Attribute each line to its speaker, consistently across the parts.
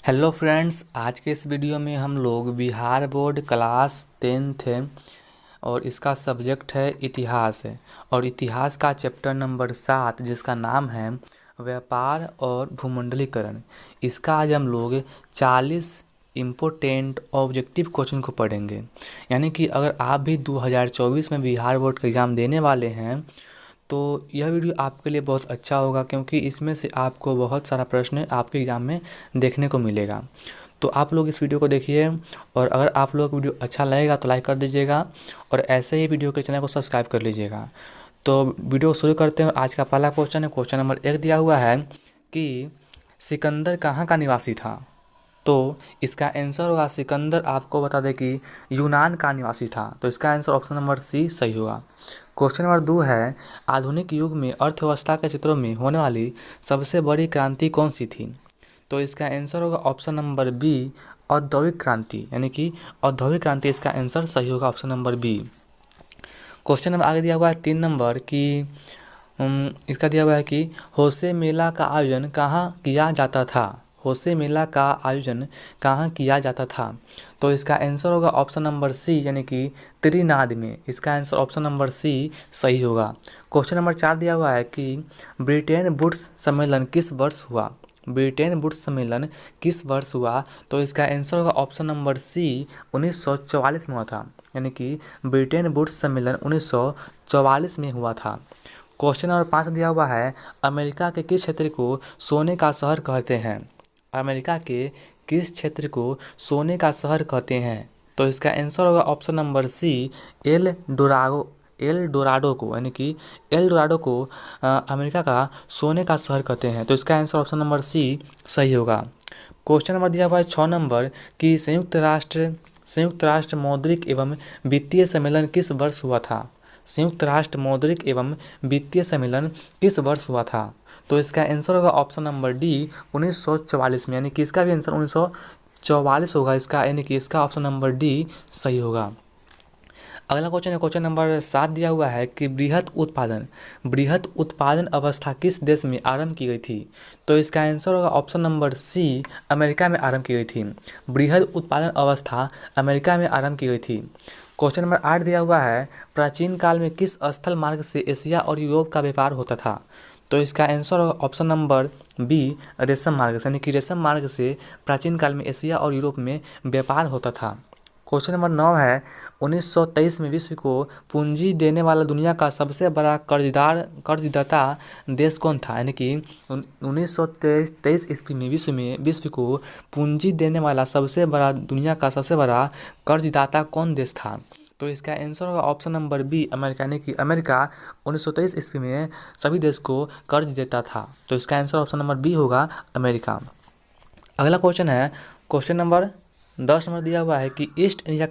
Speaker 1: Hello friends, आज के इस वीडियो में हम लोग बिहार बोर्ड क्लास 10th है और इसका सब्जेक्ट है इतिहास है। और इतिहास का चैप्टर नंबर 7 जिसका नाम है व्यापार और भूमंडलीकरण। इसका आज हम लोग 40 इम्पोर्टेंट ऑब्जेक्टिव क्वेश्चन को पढ़ेंगे। यानी कि अगर आप भी 2024 में बिहार बोर्ड का एग्ज़ाम देने वाले हैं तो यह वीडियो आपके लिए बहुत अच्छा होगा, क्योंकि इसमें से आपको बहुत सारा प्रश्न आपके एग्ज़ाम में देखने को मिलेगा। तो आप लोग इस वीडियो को देखिए, और अगर आप लोग को वीडियो अच्छा लगेगा तो लाइक कर दीजिएगा और ऐसे ही वीडियो के चैनल को सब्सक्राइब कर लीजिएगा। तो वीडियो शुरू करते हैं। आज का पहला क्वेश्चन है, क्वेश्चन नंबर 1 दिया हुआ है कि सिकंदर कहाँ का निवासी था। तो इसका आंसर होगा सिकंदर, आपको बता दें कि यूनान का निवासी था। तो इसका आंसर ऑप्शन नंबर सी सही होगा। क्वेश्चन नंबर 2 है, आधुनिक युग में अर्थव्यवस्था के क्षेत्रों में होने वाली सबसे बड़ी क्रांति कौन सी थी। तो इसका आंसर होगा ऑप्शन नंबर बी, औद्योगिक क्रांति। यानी कि औद्योगिक क्रांति इसका आंसर सही होगा, option number B. Question number आगे दिया हुआ है 3 नंबर कि इसका दिया हुआ है कि होसे मेला का आयोजन कहाँ किया जाता था। होसे मेला का आयोजन कहाँ किया जाता था। तो इसका आंसर होगा ऑप्शन नंबर सी, यानी कि त्रिनाद में। इसका आंसर ऑप्शन नंबर सी सही होगा। क्वेश्चन नंबर 4 दिया हुआ है कि ब्रिटेन वुड्स सम्मेलन किस वर्ष हुआ। ब्रिटेन वुड्स सम्मेलन किस वर्ष हुआ। तो इसका आंसर होगा ऑप्शन नंबर सी, 1944 में हुआ था। यानी कि ब्रिटेन वुड्स सम्मेलन 1944 में हुआ था। क्वेश्चन नंबर 5 दिया हुआ है, अमेरिका के किस क्षेत्र को सोने का शहर कहते हैं। अमेरिका के किस क्षेत्र को सोने का शहर कहते हैं। तो इसका आंसर होगा option number C, El Dorado को। यानी कि एल डोराडो को अमेरिका का सोने का शहर कहते हैं। तो इसका आंसर ऑप्शन नंबर सी सही होगा। क्वेश्चन नंबर दिया हुआ है 6 नंबर कि संयुक्त राष्ट्र मौद्रिक एवं वित्तीय सम्मेलन किस वर्ष हुआ था। संयुक्त राष्ट्र मौद्रिक एवं वित्तीय सम्मेलन किस वर्ष हुआ था। तो इसका आंसर होगा ऑप्शन नंबर डी, 1944 में। यानी कि इसका भी आंसर 1944 होगा इसका, यानी कि इसका ऑप्शन नंबर डी सही होगा। अगला क्वेश्चन है, क्वेश्चन नंबर 7 दिया हुआ है कि बृहत उत्पादन अवस्था किस देश में आरंभ की गई थी। तो इसका आंसर होगा ऑप्शन नंबर सी, अमेरिका में आरंभ की गई थी। बृहत उत्पादन अवस्था अमेरिका में आरंभ की गई थी। क्वेश्चन नंबर 8 दिया हुआ है, प्राचीन काल में किस स्थल मार्ग से एशिया और यूरोप का व्यापार होता था। तो इसका आंसर होगा ऑप्शन नंबर बी, रेशम मार्ग से। यानी कि रेशम मार्ग से प्राचीन काल में एशिया और यूरोप में व्यापार होता था। क्वेश्चन नंबर 9 है, 1923 में विश्व को पूंजी देने वाला दुनिया का सबसे बड़ा कर्जदाता देश कौन था। यानी कि 1923 ईस्वी में विश्व को पूंजी देने वाला दुनिया का सबसे बड़ा कर्जदाता कौन देश था। तो इसका आंसर होगा ऑप्शन नंबर बी, अमेरिका। यानी कि अमेरिका 1923 ईस्वी में सभी देश को कर्ज देता था। तो इसका आंसर ऑप्शन नंबर बी होगा, अमेरिका। अगला क्वेश्चन है, क्वेश्चन नंबर 10 नंबर दिया हुआ है कि ईस्ट इंडिया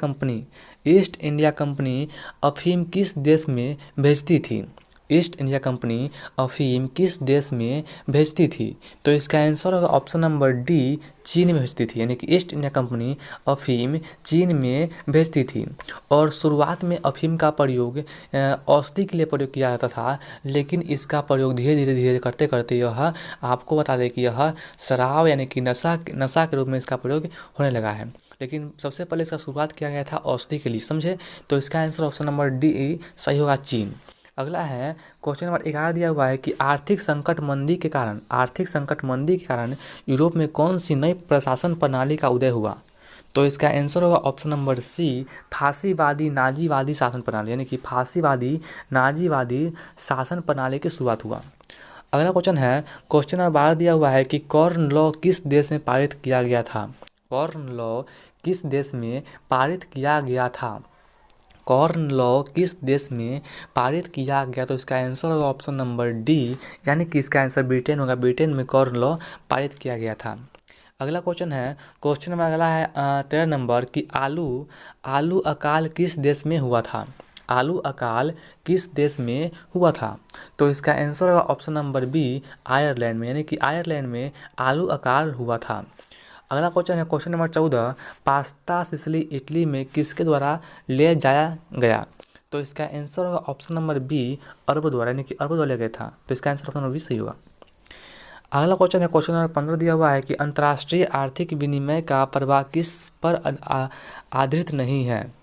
Speaker 1: कंपनी अफीम किस देश में भेजती थी। ईस्ट इंडिया कंपनी अफीम किस देश में भेजती थी। तो इसका आंसर होगा ऑप्शन नंबर डी, चीन में भेजती थी। यानी कि ईस्ट इंडिया कंपनी अफीम चीन में भेजती थी। और शुरुआत में अफीम का प्रयोग औषधि के लिए प्रयोग किया जाता था, लेकिन इसका प्रयोग धीरे धीरे करते करते यह आपको बता दें कि यह शराब यानी कि नशा के रूप में इसका प्रयोग होने लगा है। लेकिन सबसे पहले इसका शुरुआत किया गया था औषधि के लिए, समझे। तो इसका आंसर ऑप्शन नंबर डी सही होगा, चीन। अगला है, क्वेश्चन नंबर 11 दिया हुआ है कि आर्थिक संकट मंदी के कारण यूरोप में कौन सी नई प्रशासन प्रणाली का उदय हुआ। तो इसका आंसर होगा ऑप्शन नंबर सी, फासीवादी नाजीवादी शासन प्रणाली। यानी कि फासीवादी नाजीवादी शासन प्रणाली की शुरुआत हुआ। अगला क्वेश्चन है, क्वेश्चन नंबर 12 दिया हुआ है कि कॉर्न लॉ किस देश में पारित किया गया था। कॉर्न लॉ किस देश में पारित किया गया था। कॉर्न लॉ किस देश में पारित किया गया। तो इसका आंसर होगा ऑप्शन नंबर डी, यानी कि इसका आंसर ब्रिटेन होगा। ब्रिटेन में कॉर्न लॉ पारित किया गया था। अगला क्वेश्चन है, क्वेश्चन नंबर अगला है 13 नंबर कि आलू अकाल किस देश में हुआ था। आलू अकाल किस देश में हुआ था। तो इसका आंसर होगा ऑप्शन नंबर बी, आयरलैंड में। यानी कि आयरलैंड में आलू अकाल हुआ था। अगला क्वेश्चन है, question number 14, pasta Sicily Italy में किसके द्वारा ले जाया गया। तो इसका आंसर होगा ऑप्शन नंबर बी, अरब द्वारा। यानी कि अरब द्वारा लिया गया था। तो इसका आंसर ऑप्शन नंबर बी सही होगा। अगला क्वेश्चन है, क्वेश्चन नंबर 15 दिया हुआ है कि अंतर्राष्ट्रीय आर्थिक विनिमय का प्रवाह किस पर आधारित नहीं है।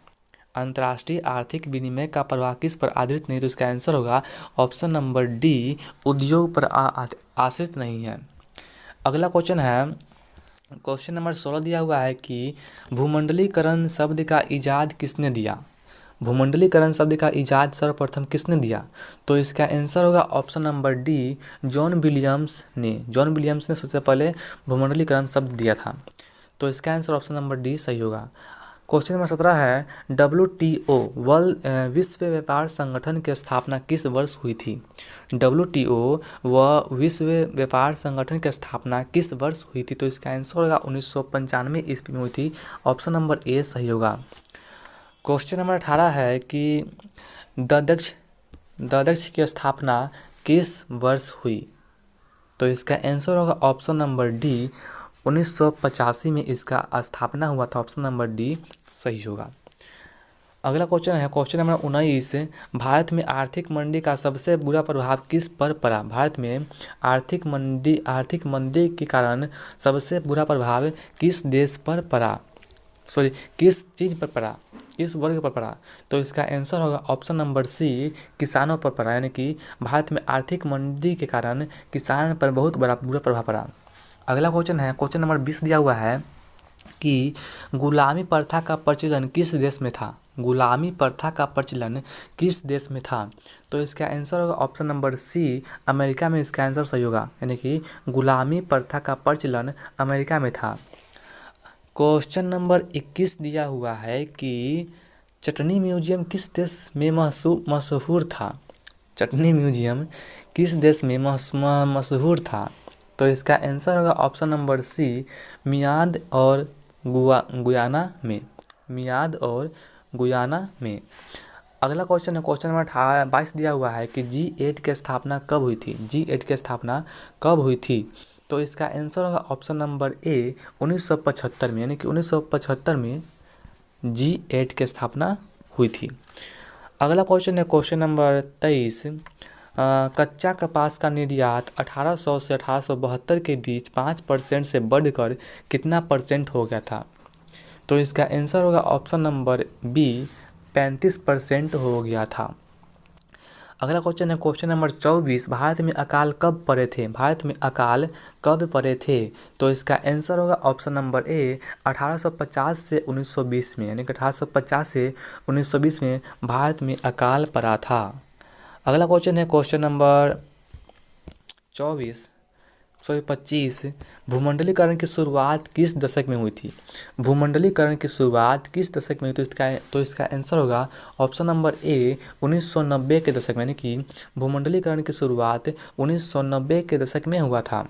Speaker 1: अंतर्राष्ट्रीय आर्थिक विनिमय का प्रवाह किस पर आधारित नहीं, तो इसका आंसर होगा ऑप्शन नंबर डी, उद्योग पर आश्रित नहीं है। अगला क्वेश्चन है, क्वेश्चन नंबर 16 दिया हुआ है कि भूमंडलीकरण शब्द का इजाद किसने दिया। भूमंडलीकरण शब्द का इजाद सर्वप्रथम किसने दिया, तो इसका आंसर होगा option number D, John Williams ने। जॉन विलियम्स ने सबसे पहले भूमंडलीकरण शब्द दिया था, तो इसका आंसर ऑप्शन नंबर डी सही होगा। क्वेश्चन नंबर 17 है, WTO विश्व व्यापार संगठन की स्थापना किस वर्ष हुई थी। WTO व विश्व व्यापार संगठन की स्थापना किस वर्ष हुई थी, तो इसका आंसर होगा 1995 ईस्वी में हुई थी। ऑप्शन नंबर ए सही होगा। क्वेश्चन नंबर 18 है कि ददक्ष की स्थापना किस वर्ष हुई, तो इसका आंसर होगा ऑप्शन नंबर डी, 1985 में इसका स्थापना हुआ था। ऑप्शन नंबर डी सही होगा। अगला क्वेश्चन है, क्वेश्चन नंबर 19, भारत में आर्थिक मंदी का सबसे बुरा प्रभाव किस पर पड़ा। भारत में आर्थिक मंदी के कारण सबसे बुरा प्रभाव किस देश पर पड़ा, किस चीज़ पर पड़ा, किस वर्ग पर पड़ा, तो इसका आंसर होगा ऑप्शन नंबर सी, किसानों पर पड़ा। यानी कि भारत में आर्थिक मंदी के कारण किसान पर बहुत बड़ा बुरा प्रभाव पड़ा। अगला क्वेश्चन है, क्वेश्चन नंबर 20 दिया हुआ है कि गुलामी प्रथा का प्रचलन किस देश में था। गुलामी प्रथा का प्रचलन किस देश में था, तो इसका आंसर होगा ऑप्शन नंबर सी, अमेरिका में इसका आंसर सही होगा। यानी कि गुलामी प्रथा का प्रचलन अमेरिका में था। क्वेश्चन नंबर 21 दिया हुआ है कि चटनी म्यूजियम किस देश में मशहूर था। चटनी म्यूजियम किस देश में मशहूर था, तो इसका आंसर होगा ऑप्शन नंबर सी, मियाद और गुयाना में। मियाद और गुयाना में। अगला क्वेश्चन है, क्वेश्चन नंबर 22 दिया हुआ है कि G8 की स्थापना कब हुई थी। G8 की स्थापना कब हुई थी, तो इसका आंसर होगा ऑप्शन नंबर ए, 1975 में। यानी कि 1975 में G8 की स्थापना हुई थी। अगला क्वेश्चन है, क्वेश्चन नंबर 23, कच्चा कपास का निर्यात 1800 से 1872 के बीच 5% से बढ़कर कितना परसेंट हो गया था, तो इसका आंसर होगा ऑप्शन नंबर बी, 35% हो गया था। अगला क्वेश्चन है, क्वेश्चन नंबर 24, भारत में अकाल कब पड़े थे। भारत में अकाल कब पड़े थे, तो इसका आंसर होगा ऑप्शन नंबर ए, 1850 से 1920 में। यानी कि 1850 से 1920 में भारत में अकाल पड़ा था। अगला क्वेश्चन है, क्वेश्चन नंबर 25, भूमंडलीकरण की शुरुआत किस दशक में हुई थी। भूमंडलीकरण की शुरुआत किस दशक में हुई, तो इसका आंसर होगा ऑप्शन नंबर ए, 1990 के दशक में। यानी कि भूमंडलीकरण की शुरुआत 1990 के दशक में हुआ था।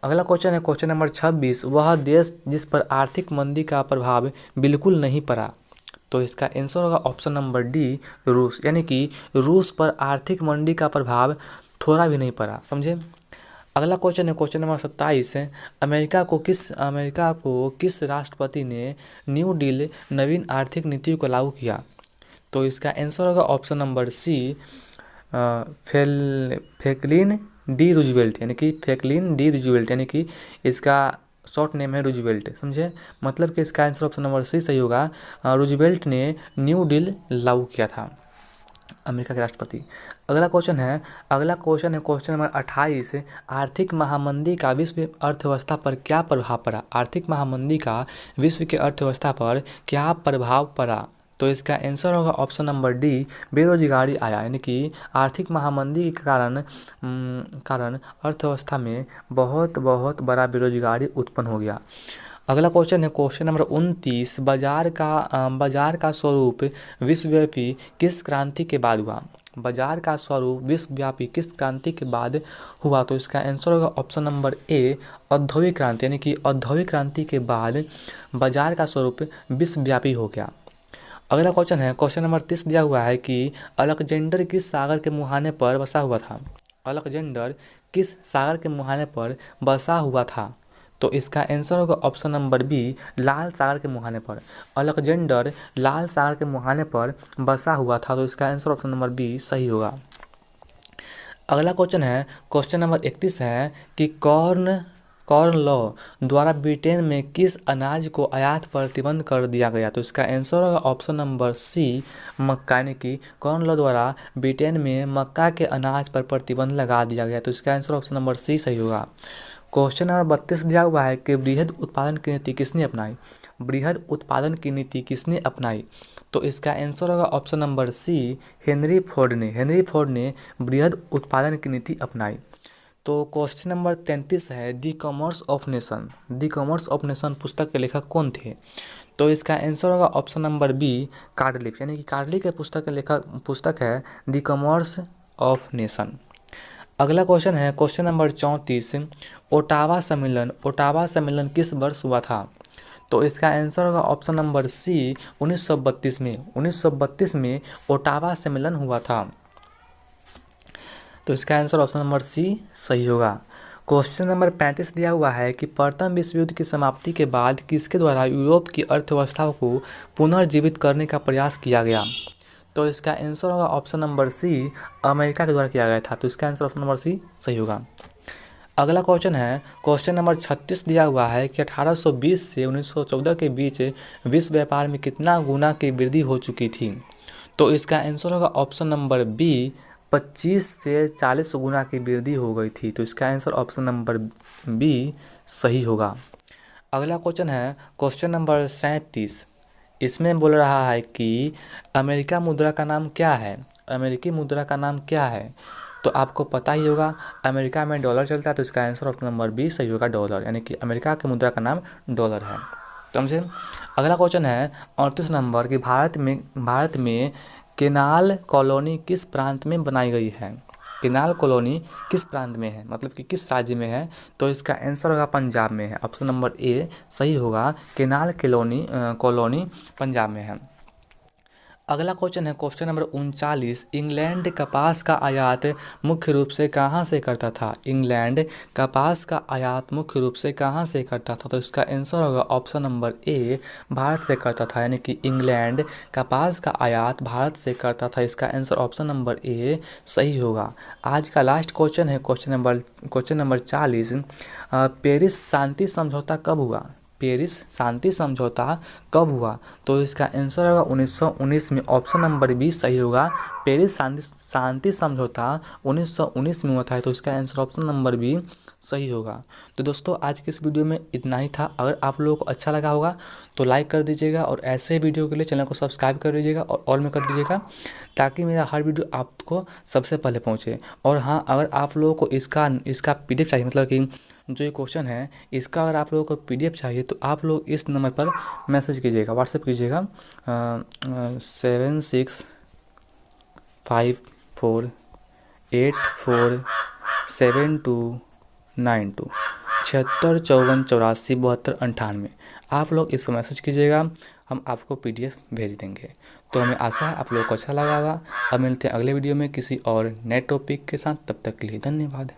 Speaker 1: अगला क्वेश्चन है, क्वेश्चन नंबर 26, वह देश जिस पर आर्थिक मंदी का प्रभाव बिल्कुल नहीं पड़ा, तो इसका आंसर होगा ऑप्शन नंबर डी, रूस। यानी कि रूस पर आर्थिक मंदी का प्रभाव थोड़ा भी नहीं पड़ा, समझे। अगला क्वेश्चन है, क्वेश्चन नंबर 27, अमेरिका को किस राष्ट्रपति ने न्यू डील नवीन आर्थिक नीति को लागू किया, तो इसका आंसर होगा option number C, Franklin D Roosevelt. यानी कि फ्रैंकलिन डी रूजवेल्ट, यानी कि इसका शॉर्ट नेम है रूजवेल्ट, समझे। मतलब कि इसका आंसर ऑप्शन नंबर सी सही होगा। रूजवेल्ट ने न्यू डील लागू किया था, अमेरिका के राष्ट्रपति। अगला क्वेश्चन है, क्वेश्चन नंबर 28, आर्थिक महामंदी का विश्व अर्थव्यवस्था पर क्या प्रभाव पड़ा। आर्थिक महामंदी का विश्व की अर्थव्यवस्था पर क्या प्रभाव पड़ा, तो इसका आंसर होगा ऑप्शन नंबर डी, बेरोजगारी आया। यानी कि आर्थिक महामंदी के कारण अर्थव्यवस्था में बहुत बड़ा बेरोजगारी उत्पन्न हो गया। अगला क्वेश्चन है, क्वेश्चन नंबर 29, बाजार का स्वरूप विश्वव्यापी किस क्रांति के बाद हुआ। बाजार का स्वरूप विश्वव्यापी किस क्रांति के बाद हुआ, तो इसका आंसर होगा ऑप्शन नंबर ए, औद्योगिक क्रांति। यानी कि औद्योगिक क्रांति के बाद बाजार का स्वरूप विश्वव्यापी हो गया। अगला क्वेश्चन है, क्वेश्चन नंबर 30 दिया हुआ है कि अलेक्जेंडर किस सागर के मुहाने पर बसा हुआ था। अलेक्जेंडर किस सागर के मुहाने पर बसा हुआ था, तो इसका आंसर होगा ऑप्शन नंबर बी, लाल सागर के मुहाने पर। अलेक्जेंडर लाल सागर के मुहाने पर बसा हुआ था, तो इसका आंसर ऑप्शन नंबर बी सही होगा। अगला क्वेश्चन है, क्वेश्चन नंबर 31 है कि कॉर्न लॉ द्वारा ब्रिटेन में किस अनाज को आयात पर प्रतिबंध कर दिया गया? तो इसका आंसर होगा ऑप्शन नंबर सी, मक्का। यानी कि कॉर्न लॉ द्वारा ब्रिटेन में मक्का के अनाज पर प्रतिबंध लगा दिया गया। तो इसका आंसर ऑप्शन नंबर सी सही होगा। क्वेश्चन नंबर 32 दिया हुआ है कि वृहद उत्पादन की नीति किसने अपनाई? वृहद उत्पादन की नीति किसने अपनाई? तो इसका आंसर होगा option number C, Henry Ford ने। हेनरी फोर्ड ने वृहद उत्पादन की नीति अपनाई। तो क्वेश्चन नंबर 33 है, the commerce of nation. The commerce of nation पुस्तक के लेखक कौन थे? तो इसका आंसर होगा ऑप्शन नंबर बी, कार्डलिफ। यानी कि कार्डलिफ के पुस्तक है दी कॉमर्स ऑफ नेशन। अगला क्वेश्चन है, क्वेश्चन नंबर 34, ओटावा सम्मेलन किस वर्ष हुआ था? तो इसका आंसर होगा ऑप्शन नंबर सी, 1932 में। 1932 में ओटावा सम्मेलन हुआ था। तो इसका आंसर ऑप्शन नंबर सी सही होगा। क्वेश्चन नंबर 35 दिया हुआ है कि प्रथम विश्व युद्ध की समाप्ति के बाद किसके द्वारा यूरोप की अर्थव्यवस्था को पुनर्जीवित करने का प्रयास किया गया? तो इसका आंसर होगा ऑप्शन नंबर सी, अमेरिका के द्वारा किया गया था। तो इसका आंसर ऑप्शन नंबर सी सही होगा। अगला क्वेश्चन है, क्वेश्चन नंबर 36 दिया हुआ है कि 1820 से 1914 के बीच विश्व व्यापार में कितना गुना की वृद्धि हो चुकी थी? तो इसका आंसर होगा ऑप्शन नंबर बी, 25 से 40 गुना की वृद्धि हो गई थी। तो इसका आंसर ऑप्शन नंबर बी सही होगा। अगला क्वेश्चन है, क्वेश्चन नंबर 37। इसमें बोल रहा है कि अमेरिका मुद्रा का नाम क्या है? अमेरिकी मुद्रा का नाम क्या है? तो आपको पता ही होगा, अमेरिका में डॉलर चलता है। तो इसका आंसर ऑप्शन नंबर बी सही होगा, डॉलर। यानी कि अमेरिका की मुद्रा का नाम डॉलर है। समझे? अगला क्वेश्चन है 38 नंबर कि भारत में केनाल कॉलोनी किस प्रांत में बनाई गई है? केनाल कॉलोनी किस प्रांत में है, मतलब कि किस राज्य में है? तो इसका आंसर होगा पंजाब में है। ऑप्शन नंबर ए सही होगा, केनाल कॉलोनी पंजाब में है। अगला क्वेश्चन है, क्वेश्चन नंबर 39, इंग्लैंड कपास का आयात मुख्य रूप से कहाँ से करता था? इंग्लैंड कपास का आयात मुख्य रूप से कहाँ से करता था? तो इसका आंसर होगा ऑप्शन नंबर ए, भारत से करता था। यानी कि इंग्लैंड कपास का आयात भारत से करता था। इसका आंसर ऑप्शन नंबर ए सही होगा। आज का लास्ट क्वेश्चन है, क्वेश्चन नंबर 40, पेरिस शांति समझौता कब हुआ? पेरिस शांति समझौता कब हुआ? तो इसका आंसर होगा 1919 में। ऑप्शन नंबर बी सही होगा, पेरिस शांति समझौता 1919 में हुआ था। तो इसका आंसर ऑप्शन नंबर बी सही होगा। तो दोस्तों, आज के इस वीडियो में इतना ही था। अगर आप लोगों को अच्छा लगा होगा तो लाइक कर दीजिएगा, और ऐसे वीडियो के लिए चैनल को सब्सक्राइब कर लीजिएगा और ऑल में कर लीजिएगा, ताकि मेरा हर वीडियो आपको सबसे पहले पहुँचे। और हाँ, अगर आप लोगों को इसका PDF चाहिए, मतलब कि जो ये क्वेश्चन है इसका अगर आप लोगों को PDF चाहिए, तो आप लोग इस नंबर पर मैसेज कीजिएगा, व्हाट्सएप कीजिएगा 7654847292 7654847298। आप लोग इसको मैसेज कीजिएगा, हम आपको PDF भेज देंगे। तो हमें आशा है आप लोगों को अच्छा लगा होगा। अब मिलते हैं अगले वीडियो में किसी और नए टॉपिक के साथ। तब तक के लिए धन्यवाद।